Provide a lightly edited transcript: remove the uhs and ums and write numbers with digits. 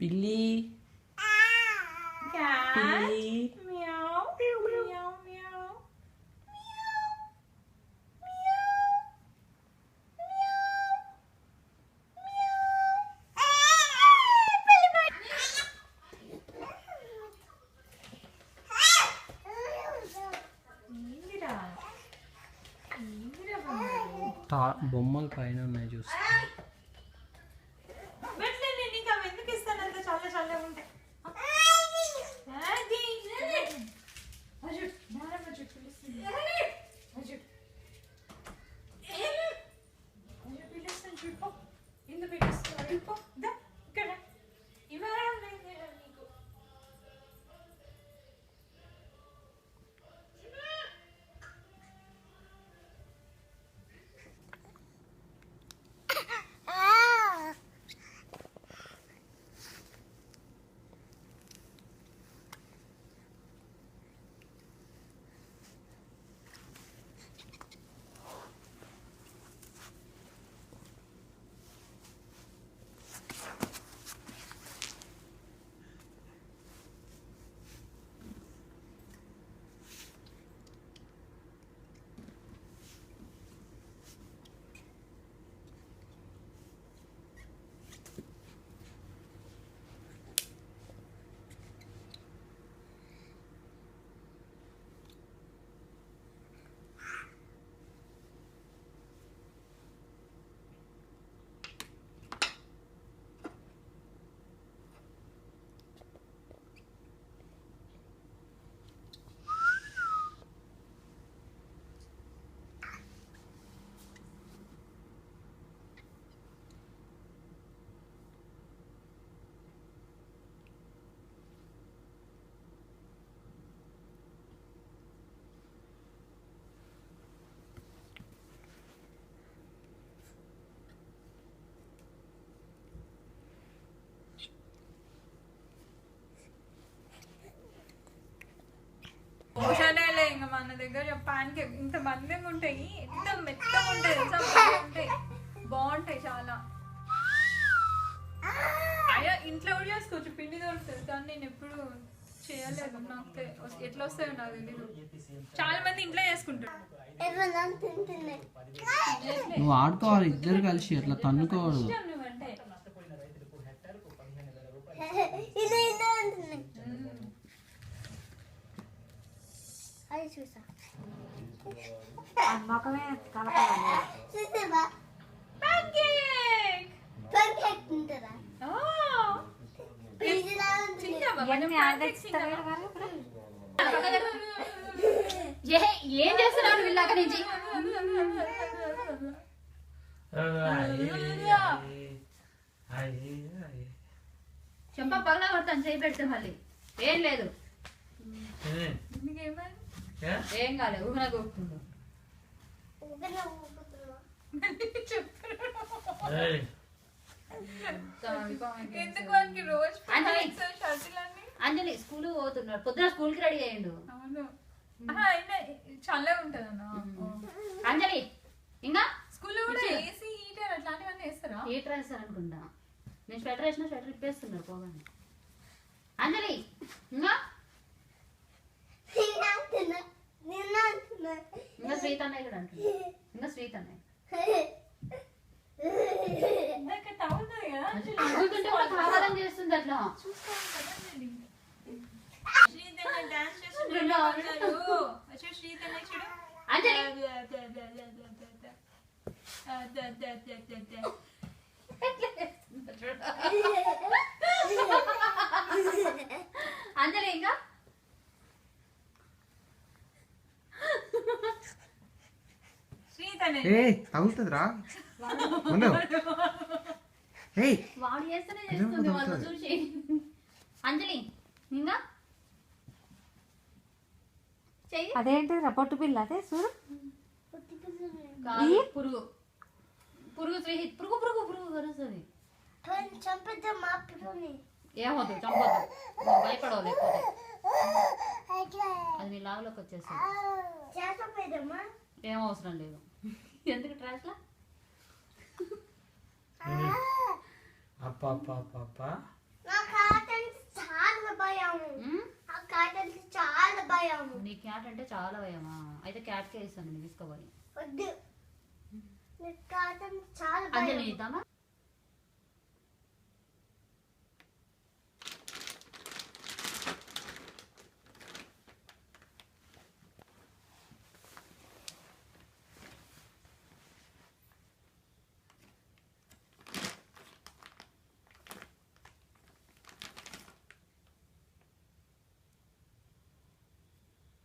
పిల్లి పిల్లి బొమ్మలు పైన ఉన్నాయి చూసి ఓషానేలే ఇంకా మన దగ్గర పాన్ కేక్ ఇంత మందంగా ఉంటాయి, ఎంత మెత్తగా ఉంటాయి ఉంటాయి, బాగుంటాయి చాలా. అయ్యా ఇంట్లో కూడా చేసుకోవచ్చు, పిండి దొరుకుతుంది, కానీ నేను ఎప్పుడు చేయలేదు, నాకు ఎట్లా వస్తాయో నాకు తెలియదు. చాలా మంది ఇంట్లో చేసుకుంటారు. నువ్వు ఆడుకోవాలి, ఇద్దరు కలిసి అట్లా తన్నుకోవాలి. ఏం చేస్తున్నావు వీళ్ళక నుంచి? చెంప పగలా కొడతాను, చేయి పెడితే మళ్ళీ ఏం లేదు, ఏం కాలేదు, ఊహన కొడుతుండు. అంజలి స్కూల్ పోతున్నాడు, పొద్దున స్కూల్ కి రెడీ అయ్యిండు. చల్లగా ఉంటది అన్న. అంజలి ఇంకా స్కూల్లో కూడా ఏసీ హీటర్ అట్లాంటివన్నీ వేస్తారా? హీటర్ వేస్తారు అనుకుంటా, నేను స్వెటర్ వేసిన స్వెటర్ ఇప్పేస్తున్నారు పోగానే. అంజలి ఇంకా ఇంకా శ్రీత అన్నయ్య కూడా అంటుంది, ఇంకా శ్రీత అన్నయ్య కావాలని చేస్తుంది అట్లా. అంజలి ఇంకా తగులుతుందిరా వాడు చేస్తేనే చేస్తుంది వాళ్ళు చూసి. అంజలి ఇంకా అదేంటి పొట్టు పిల్ల, అదే చూడు పురుగు పురుగు పురుగు పురుగు పురుగు కరుస్తుంది. ఏమవుతుంది, చంపొద్దు, భయపడవు, లేకపోతే అది నీ లాగులోకి వచ్చేస్తుంది. ఏం అవసరం లేదు, ఎందుకు ట్రాష్లా అప్ప ఆ క్యాట్ అంటే చాలా భయం. నీ క్యాట్ అంటే చాలా భయమా? అయితే క్యాట్కే ఇస్తాను నేను తీసుకోవాలి. వద్దు, క్యాట్ అంటే చాలా భయం. అంజలి ఇద్దామా?